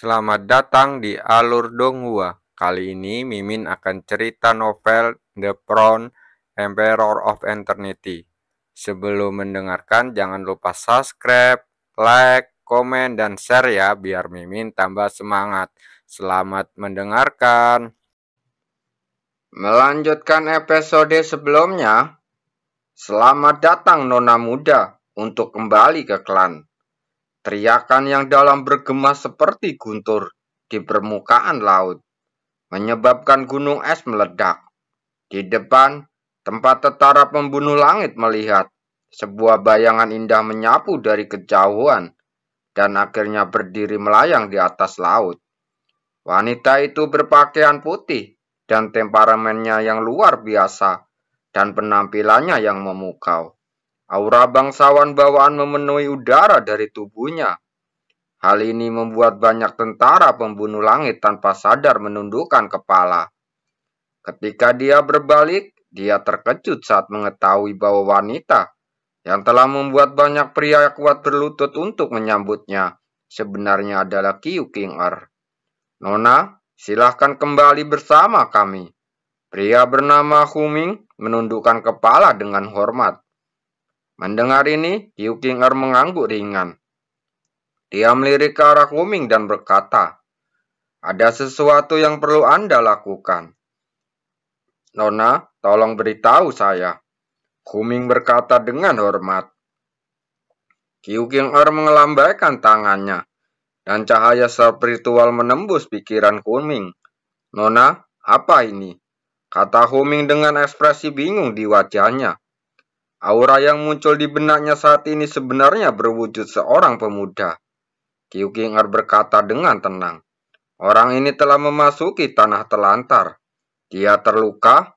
Selamat datang di Alur Donghua. Kali ini Mimin akan cerita novel The Crown, Emperor of Eternity. Sebelum mendengarkan, jangan lupa subscribe, like, komen, dan share ya, biar Mimin tambah semangat. Selamat mendengarkan. Melanjutkan episode sebelumnya, selamat datang Nona Muda untuk kembali ke klan. Teriakan yang dalam bergema seperti guntur di permukaan laut, menyebabkan gunung es meledak. Di depan, tempat tentara pembunuh langit melihat sebuah bayangan indah menyapu dari kejauhan dan akhirnya berdiri melayang di atas laut. Wanita itu berpakaian putih dan temperamennya yang luar biasa dan penampilannya yang memukau. Aura bangsawan bawaan memenuhi udara dari tubuhnya. Hal ini membuat banyak tentara pembunuh langit tanpa sadar menundukkan kepala. Ketika dia berbalik, dia terkejut saat mengetahui bahwa wanita yang telah membuat banyak pria kuat berlutut untuk menyambutnya sebenarnya adalah Qiu King-er. Nona, silahkan kembali bersama kami. Pria bernama Huming menundukkan kepala dengan hormat. Mendengar ini, Qiu King-er mengangguk ringan. Dia melirik ke arah Huming dan berkata, "Ada sesuatu yang perlu Anda lakukan. Nona, tolong beritahu saya." Huming berkata dengan hormat. Qiu King-er mengelambaikan tangannya, dan cahaya spiritual menembus pikiran Huming. "Nona, apa ini?" kata Huming dengan ekspresi bingung di wajahnya. Aura yang muncul di benaknya saat ini sebenarnya berwujud seorang pemuda. Qiu King-er berkata dengan tenang, "Orang ini telah memasuki tanah telantar. Dia terluka.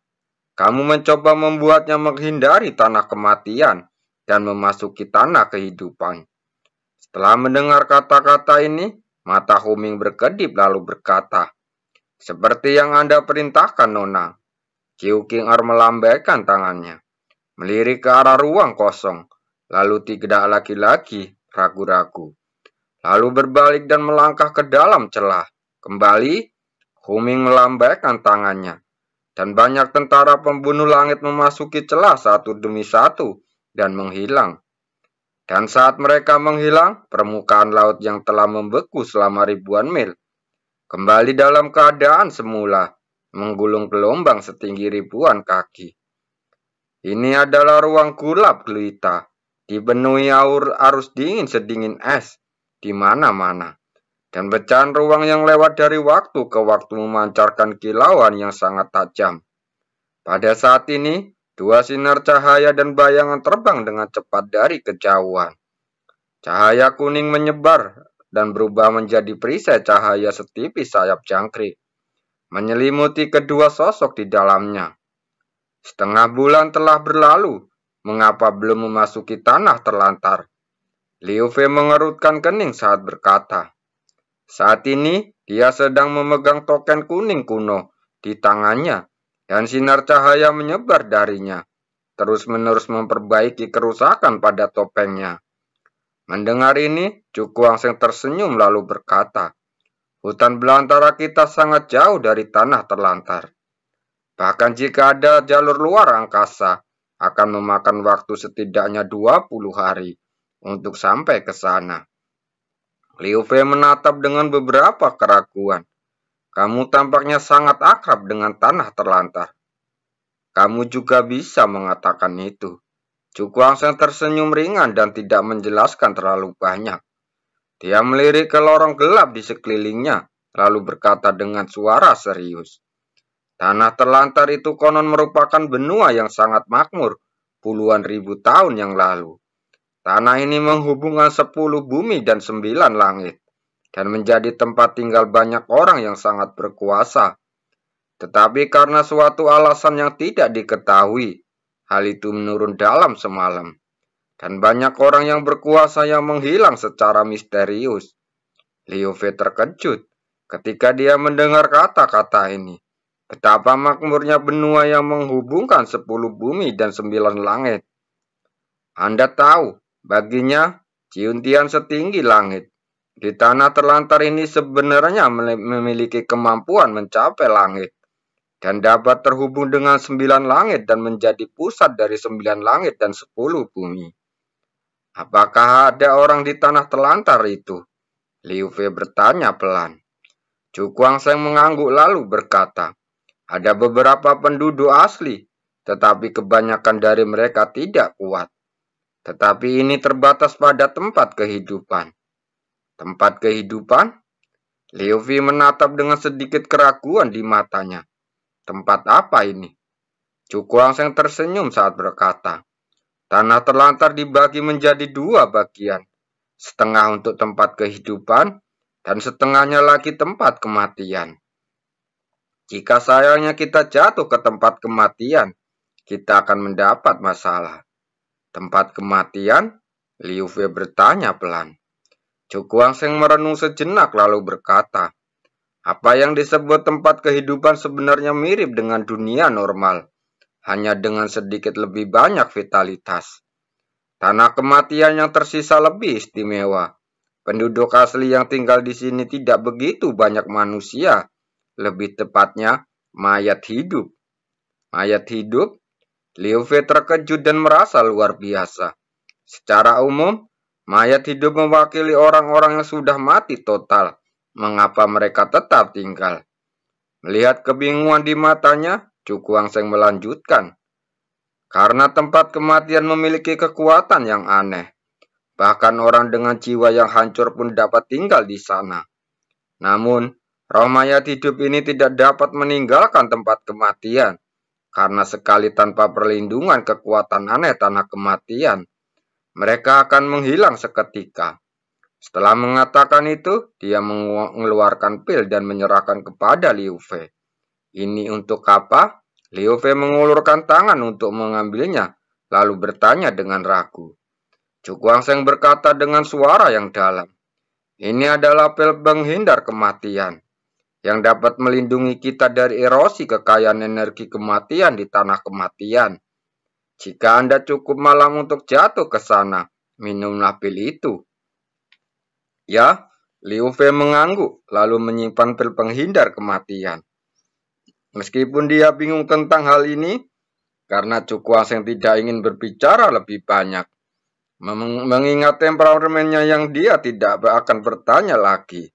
Kamu mencoba membuatnya menghindari tanah kematian dan memasuki tanah kehidupan." Setelah mendengar kata-kata ini, mata Huming berkedip lalu berkata, "Seperti yang Anda perintahkan, Nona." Qiu King-er melambaikan tangannya, melirik ke arah ruang kosong, lalu tidak lagi ragu-ragu. Lalu berbalik dan melangkah ke dalam celah. Kembali, Huming melambaikan tangannya, dan banyak tentara pembunuh langit memasuki celah satu demi satu dan menghilang. Dan saat mereka menghilang, permukaan laut yang telah membeku selama ribuan mil kembali dalam keadaan semula, menggulung gelombang setinggi ribuan kaki. Ini adalah ruang gelap gulita, dipenuhi arus dingin sedingin es di mana-mana, dan pecahan ruang yang lewat dari waktu ke waktu memancarkan kilauan yang sangat tajam. Pada saat ini, dua sinar cahaya dan bayangan terbang dengan cepat dari kejauhan. Cahaya kuning menyebar dan berubah menjadi perisai cahaya setipis sayap jangkrik, menyelimuti kedua sosok di dalamnya. Setengah bulan telah berlalu, mengapa belum memasuki tanah terlantar? Liu Fei mengerutkan kening saat berkata. Saat ini, dia sedang memegang token kuning kuno di tangannya, dan sinar cahaya menyebar darinya, terus-menerus memperbaiki kerusakan pada topengnya. Mendengar ini, Cukuangseng tersenyum lalu berkata, "Hutan belantara kita sangat jauh dari tanah terlantar. Bahkan jika ada jalur luar angkasa, akan memakan waktu setidaknya 20 hari untuk sampai ke sana." Liu Fei menatap dengan beberapa keraguan. "Kamu tampaknya sangat akrab dengan tanah terlantar." "Kamu juga bisa mengatakan itu." Cukuangseng tersenyum ringan dan tidak menjelaskan terlalu banyak. Dia melirik ke lorong gelap di sekelilingnya, lalu berkata dengan suara serius, "Tanah terlantar itu konon merupakan benua yang sangat makmur puluhan ribu tahun yang lalu. Tanah ini menghubungkan 10 bumi dan 9 langit, dan menjadi tempat tinggal banyak orang yang sangat berkuasa. Tetapi karena suatu alasan yang tidak diketahui, hal itu menurun dalam semalam, dan banyak orang yang berkuasa yang menghilang secara misterius." Liu Fei terkejut ketika dia mendengar kata-kata ini. Betapa makmurnya benua yang menghubungkan 10 bumi dan 9 langit. Anda tahu, baginya, ciuntian setinggi langit Di tanah terlantar ini sebenarnya memiliki kemampuan mencapai langit dan dapat terhubung dengan 9 langit dan menjadi pusat dari 9 langit dan 10 bumi. Apakah ada orang di tanah terlantar itu? Liu Fei bertanya pelan. Chu Guangsheng mengangguk lalu berkata, ada beberapa penduduk asli, tetapi kebanyakan dari mereka tidak kuat. Tetapi ini terbatas pada tempat kehidupan. Tempat kehidupan? Liu Fei menatap dengan sedikit keraguan di matanya. Tempat apa ini? Chu Guangsheng tersenyum saat berkata, tanah terlantar dibagi menjadi 2 bagian. Setengah untuk tempat kehidupan, dan setengahnya lagi tempat kematian. Jika sayangnya kita jatuh ke tempat kematian, kita akan mendapat masalah. Tempat kematian? Liu Fei bertanya pelan. Chu Guangsheng merenung sejenak lalu berkata, apa yang disebut tempat kehidupan sebenarnya mirip dengan dunia normal, hanya dengan sedikit lebih banyak vitalitas. Tanah kematian yang tersisa lebih istimewa. Penduduk asli yang tinggal di sini tidak begitu banyak manusia, lebih tepatnya mayat hidup. Mayat hidup? Liu Fei terkejut dan merasa luar biasa. Secara umum, mayat hidup mewakili orang-orang yang sudah mati total. Mengapa mereka tetap tinggal? Melihat kebingungan di matanya, Chu Guangsheng melanjutkan. Karena tempat kematian memiliki kekuatan yang aneh. Bahkan orang dengan jiwa yang hancur pun dapat tinggal di sana. Namun, roh mayat hidup ini tidak dapat meninggalkan tempat kematian. Karena sekali tanpa perlindungan kekuatan aneh tanah kematian, mereka akan menghilang seketika. Setelah mengatakan itu, dia mengeluarkan pil dan menyerahkan kepada Liu Fei. Ini untuk apa? Liu Fei mengulurkan tangan untuk mengambilnya, lalu bertanya dengan ragu. Chu Guangsheng berkata dengan suara yang dalam, ini adalah pil penghindar kematian, yang dapat melindungi kita dari erosi kekayaan energi kematian di tanah kematian. Jika Anda cukup malam untuk jatuh ke sana, minumlah pil itu. Ya, Liu Fei mengangguk, lalu menyimpan pil penghindar kematian. Meskipun dia bingung tentang hal ini, karena Chu Guangsheng tidak ingin berbicara lebih banyak, mengingat temperamennya yang dia tidak akan bertanya lagi.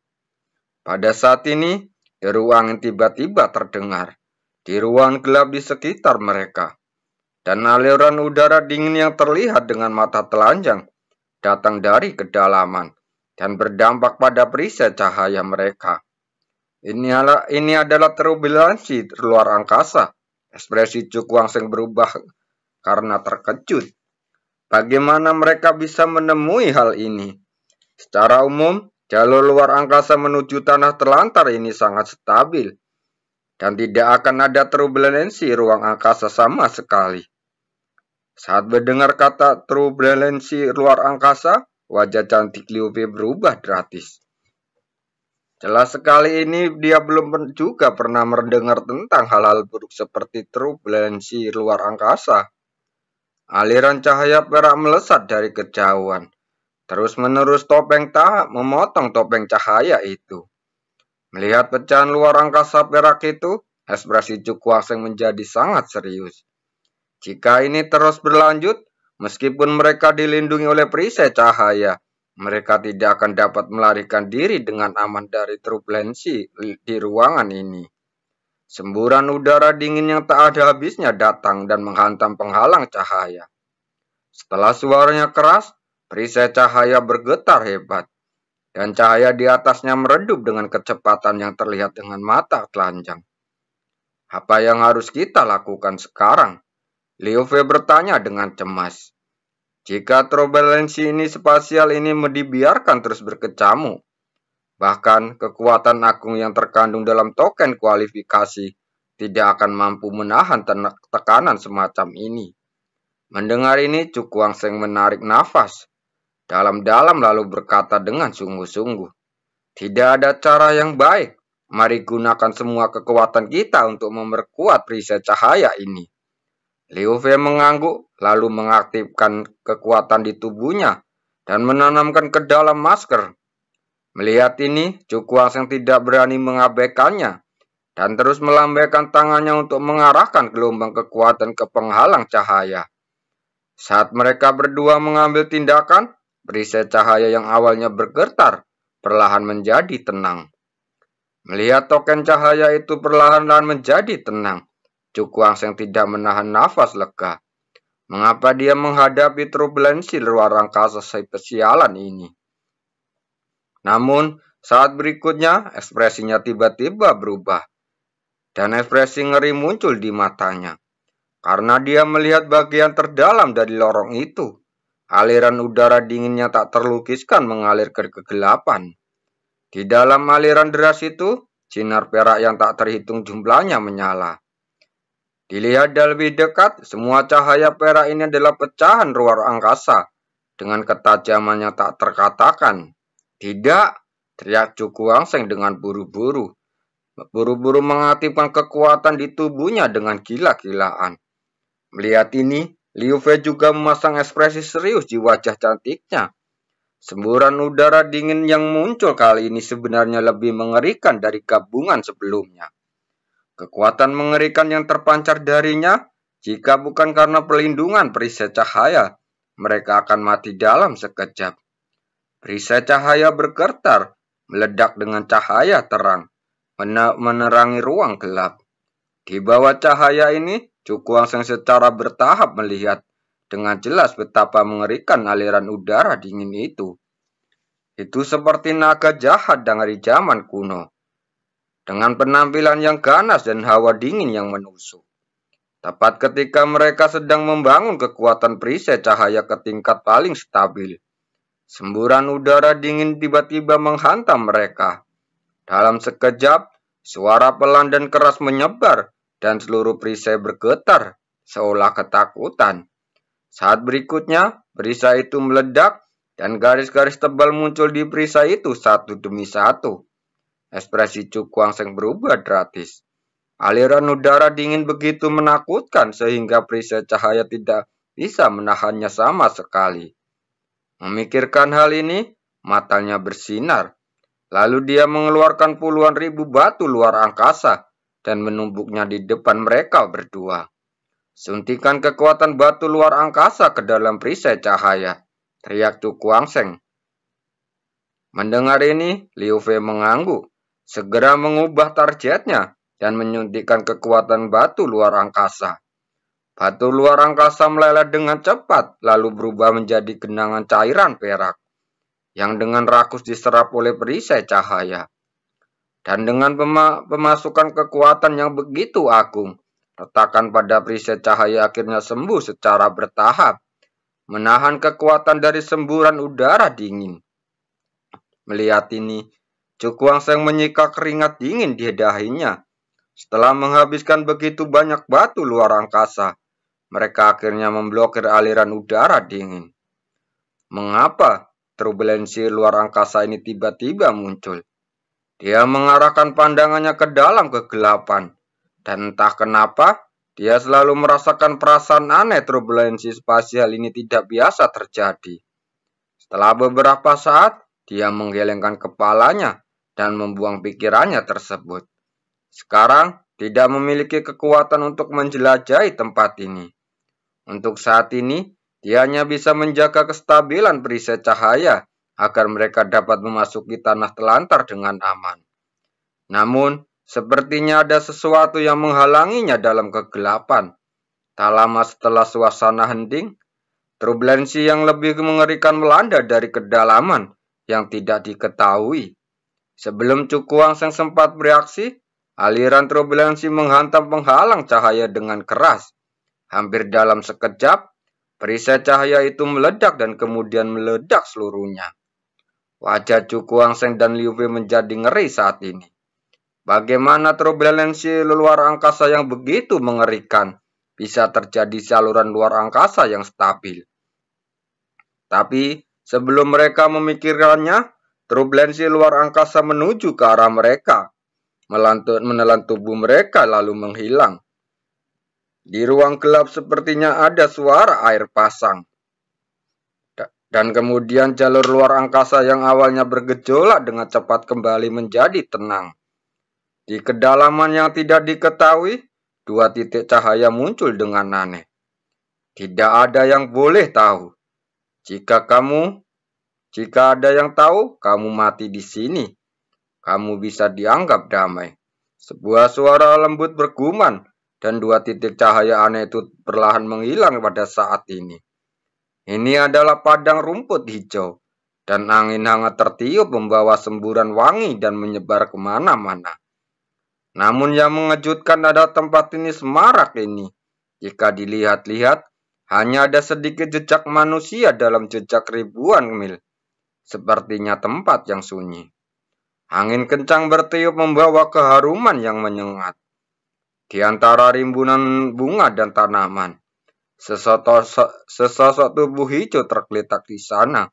Pada saat ini, deru angin tiba-tiba terdengar di ruang gelap di sekitar mereka, dan aliran udara dingin yang terlihat dengan mata telanjang datang dari kedalaman dan berdampak pada perisai cahaya mereka. Ini adalah turbulensi luar angkasa. Ekspresi Chu Guangsheng berubah karena terkejut. Bagaimana mereka bisa menemui hal ini? Secara umum, jalur luar angkasa menuju tanah terlantar ini sangat stabil. Dan tidak akan ada turbulensi ruang angkasa sama sekali. Saat mendengar kata turbulensi luar angkasa, wajah cantik Liu Fei berubah drastis. Jelas sekali ini dia belum juga pernah mendengar tentang hal-hal buruk seperti turbulensi luar angkasa. Aliran cahaya perak melesat dari kejauhan. Terus-menerus topeng tahap memotong topeng cahaya itu. Melihat pecahan luar angkasa perak itu, ekspresi Chu Guangsheng menjadi sangat serius. Jika ini terus berlanjut, meskipun mereka dilindungi oleh perisai cahaya, mereka tidak akan dapat melarikan diri dengan aman dari turbulensi di ruangan ini. Semburan udara dingin yang tak ada habisnya datang dan menghantam penghalang cahaya. Setelah suaranya keras, perisai cahaya bergetar hebat, dan cahaya di atasnya meredup dengan kecepatan yang terlihat dengan mata telanjang. Apa yang harus kita lakukan sekarang? Liu Fei bertanya dengan cemas. Jika turbulensi ini spasial ini dibiarkan terus berkecamuk, bahkan kekuatan agung yang terkandung dalam token kualifikasi tidak akan mampu menahan tekanan semacam ini. Mendengar ini, Chu Guangsheng menarik nafas dalam-dalam lalu berkata dengan sungguh-sungguh, tidak ada cara yang baik. Mari gunakan semua kekuatan kita untuk memperkuat perisai cahaya ini. Liu Fei mengangguk, lalu mengaktifkan kekuatan di tubuhnya dan menanamkan ke dalam masker. Melihat ini, Cukuangseng tidak berani mengabaikannya dan terus melambaikan tangannya untuk mengarahkan gelombang kekuatan ke penghalang cahaya. Saat mereka berdua mengambil tindakan, perisai cahaya yang awalnya bergetar perlahan menjadi tenang. Melihat token cahaya itu perlahan-lahan menjadi tenang, Cukuangseng tidak menahan nafas lega. Mengapa dia menghadapi turbulensi luar angkasa spesialan ini? Namun, saat berikutnya, ekspresinya tiba-tiba berubah, dan ekspresi ngeri muncul di matanya. Karena dia melihat bagian terdalam dari lorong itu, aliran udara dinginnya tak terlukiskan mengalir ke kegelapan. Di dalam aliran deras itu, sinar perak yang tak terhitung jumlahnya menyala. Dilihat dari lebih dekat, semua cahaya perak ini adalah pecahan luar angkasa dengan ketajaman yang tak terkatakan. Tidak, teriak Cukuangseng dengan buru-buru. Buru-buru mengaktifkan kekuatan di tubuhnya dengan gila-gilaan. Melihat ini, Liu Fei juga memasang ekspresi serius di wajah cantiknya. Semburan udara dingin yang muncul kali ini sebenarnya lebih mengerikan dari gabungan sebelumnya. Kekuatan mengerikan yang terpancar darinya, jika bukan karena perlindungan perisai cahaya, mereka akan mati dalam sekejap. Perisai cahaya bergetar, meledak dengan cahaya terang, menerangi ruang gelap. Di bawah cahaya ini, Cukuangseng secara bertahap melihat dengan jelas betapa mengerikan aliran udara dingin itu. Itu seperti naga jahat dari zaman kuno, dengan penampilan yang ganas dan hawa dingin yang menusuk. Tepat ketika mereka sedang membangun kekuatan perisai cahaya ke tingkat paling stabil, semburan udara dingin tiba-tiba menghantam mereka. Dalam sekejap, suara pelan dan keras menyebar, dan seluruh perisai bergetar, seolah ketakutan. Saat berikutnya, perisai itu meledak, dan garis-garis tebal muncul di perisai itu satu demi satu. Ekspresi Cukuangseng berubah drastis. Aliran udara dingin begitu menakutkan sehingga perisai cahaya tidak bisa menahannya sama sekali. Memikirkan hal ini, matanya bersinar. Lalu dia mengeluarkan puluhan ribu batu luar angkasa dan menumpuknya di depan mereka berdua. Suntikan kekuatan batu luar angkasa ke dalam perisai cahaya, teriak Cukuangseng. Mendengar ini, Liu Fei mengangguk, segera mengubah targetnya dan menyuntikkan kekuatan batu luar angkasa. Batu luar angkasa meleleh dengan cepat, lalu berubah menjadi genangan cairan perak, yang dengan rakus diserap oleh perisai cahaya. Dan dengan pemasukan kekuatan yang begitu agung, retakan pada perisai cahaya akhirnya sembuh secara bertahap, menahan kekuatan dari semburan udara dingin. Melihat ini, Cukuangseng menyika keringat dingin di dahinya. Setelah menghabiskan begitu banyak batu luar angkasa, mereka akhirnya memblokir aliran udara dingin. Mengapa turbulensi luar angkasa ini tiba-tiba muncul? Dia mengarahkan pandangannya ke dalam kegelapan, dan entah kenapa, dia selalu merasakan perasaan aneh turbulensi spasial ini tidak biasa terjadi. Setelah beberapa saat, dia menggelengkan kepalanya dan membuang pikirannya tersebut. Sekarang, tidak memiliki kekuatan untuk menjelajahi tempat ini. Untuk saat ini, dia hanya bisa menjaga kestabilan perisai cahaya agar mereka dapat memasuki tanah telantar dengan aman. Namun, sepertinya ada sesuatu yang menghalanginya dalam kegelapan. Tak lama setelah suasana hening, turbulensi yang lebih mengerikan melanda dari kedalaman yang tidak diketahui. Sebelum Cukuangseng sempat bereaksi, aliran turbulensi menghantam penghalang cahaya dengan keras. Hampir dalam sekejap, perisai cahaya itu meledak dan kemudian meledak seluruhnya. Wajah Cukuangseng dan Liu Fei menjadi ngeri saat ini. Bagaimana turbulensi luar angkasa yang begitu mengerikan bisa terjadi saluran luar angkasa yang stabil? Tapi sebelum mereka memikirkannya, turbulensi luar angkasa menuju ke arah mereka, menelan tubuh mereka lalu menghilang. Di ruang gelap sepertinya ada suara air pasang. Dan kemudian jalur luar angkasa yang awalnya bergejolak dengan cepat kembali menjadi tenang. Di kedalaman yang tidak diketahui, dua titik cahaya muncul dengan aneh. Tidak ada yang boleh tahu. Jika ada yang tahu, kamu mati di sini. Kamu bisa dianggap damai. Sebuah suara lembut bergumam, dan dua titik cahaya aneh itu perlahan menghilang pada saat ini. Ini adalah padang rumput hijau, dan angin hangat tertiup membawa semburan wangi dan menyebar kemana-mana. Namun yang mengejutkan adalah tempat ini semarak ini. Jika dilihat-lihat, hanya ada sedikit jejak manusia dalam jejak ribuan mil. Sepertinya tempat yang sunyi. Angin kencang bertiup membawa keharuman yang menyengat. Di antara rimbunan bunga dan tanaman, sesosok tubuh hijau tergeletak di sana.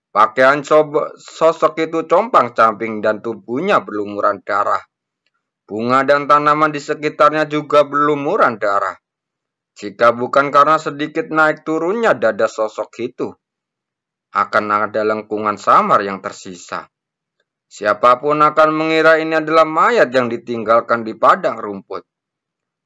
Pakaian sosok itu compang-camping dan tubuhnya berlumuran darah. Bunga dan tanaman di sekitarnya juga berlumuran darah. Jika bukan karena sedikit naik turunnya dada sosok itu, akan ada lengkungan samar yang tersisa. Siapapun akan mengira ini adalah mayat yang ditinggalkan di padang rumput.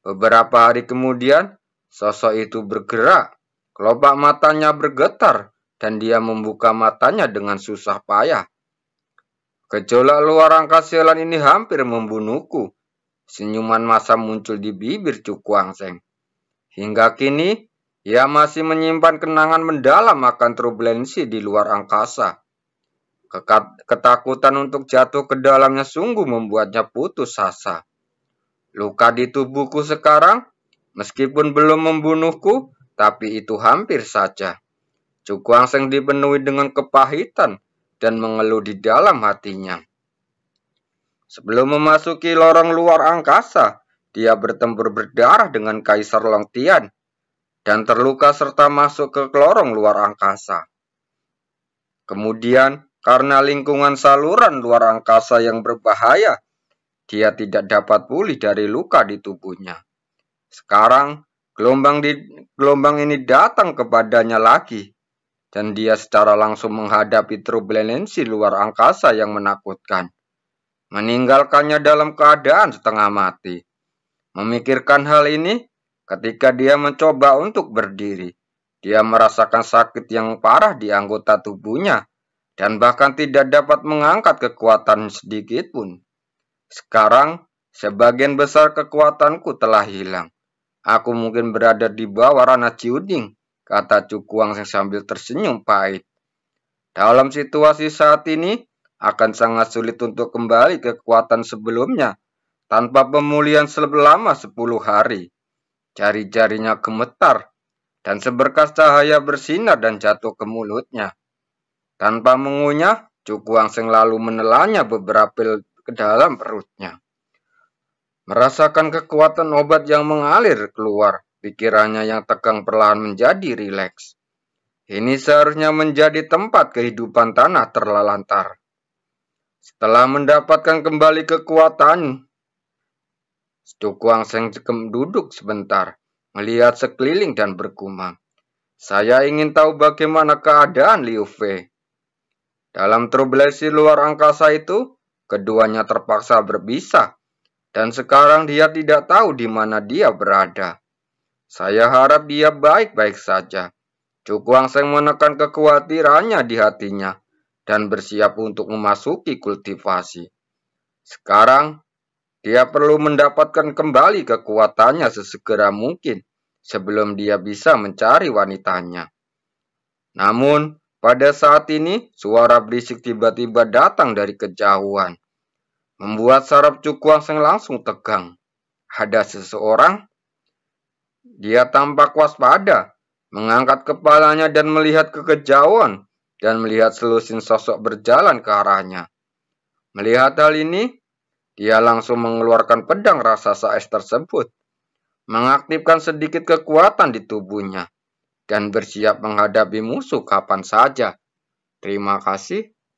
Beberapa hari kemudian, sosok itu bergerak. Kelopak matanya bergetar, dan dia membuka matanya dengan susah payah. Gejolak luar angkasa ini hampir membunuhku. Senyuman masa muncul di bibir Cukuang Seng. Hingga kini, ia masih menyimpan kenangan mendalam akan turbulensi di luar angkasa. Ketakutan untuk jatuh ke dalamnya sungguh membuatnya putus asa. Luka di tubuhku sekarang, meskipun belum membunuhku, tapi itu hampir saja. Cukuang Seng dipenuhi dengan kepahitan dan mengeluh di dalam hatinya. Sebelum memasuki lorong luar angkasa, dia bertempur berdarah dengan Kaisar Long Tian dan terluka serta masuk ke lorong luar angkasa. Kemudian, karena lingkungan saluran luar angkasa yang berbahaya, dia tidak dapat pulih dari luka di tubuhnya. Sekarang, gelombang ini datang kepadanya lagi, dan dia secara langsung menghadapi turbulensi luar angkasa yang menakutkan, meninggalkannya dalam keadaan setengah mati. Memikirkan hal ini, ketika dia mencoba untuk berdiri, dia merasakan sakit yang parah di anggota tubuhnya, dan bahkan tidak dapat mengangkat kekuatan sedikit pun. Sekarang, sebagian besar kekuatanku telah hilang. Aku mungkin berada di bawah ranah Ciuding, kata Cukuang sambil tersenyum pahit. Dalam situasi saat ini, akan sangat sulit untuk kembali ke kekuatan sebelumnya, tanpa pemulihan selama 10 hari. Jari-jarinya gemetar, dan seberkas cahaya bersinar dan jatuh ke mulutnya. Tanpa mengunyah, Cukuang Seng lalu menelannya beberapa ke dalam perutnya. Merasakan kekuatan obat yang mengalir keluar, pikirannya yang tegang perlahan menjadi rileks. Ini seharusnya menjadi tempat kehidupan tanah terlalantar. Setelah mendapatkan kembali kekuatan, Cukuang Seng duduk sebentar, melihat sekeliling dan bergumam. Saya ingin tahu bagaimana keadaan Liu Fei. Dalam turbulensi luar angkasa itu, keduanya terpaksa berpisah, dan sekarang dia tidak tahu di mana dia berada. Saya harap dia baik-baik saja. Cukuang Seng menekan kekhawatirannya di hatinya, dan bersiap untuk memasuki kultivasi. Sekarang, dia perlu mendapatkan kembali kekuatannya sesegera mungkin sebelum dia bisa mencari wanitanya. Namun, pada saat ini, suara berisik tiba-tiba datang dari kejauhan, membuat saraf Cukuang Seng langsung tegang. Ada seseorang. Dia tampak waspada, mengangkat kepalanya dan melihat ke kejauhan, dan melihat selusin sosok berjalan ke arahnya. Melihat hal ini, dia langsung mengeluarkan pedang raksasa es tersebut, mengaktifkan sedikit kekuatan di tubuhnya, dan bersiap menghadapi musuh kapan saja. Terima kasih.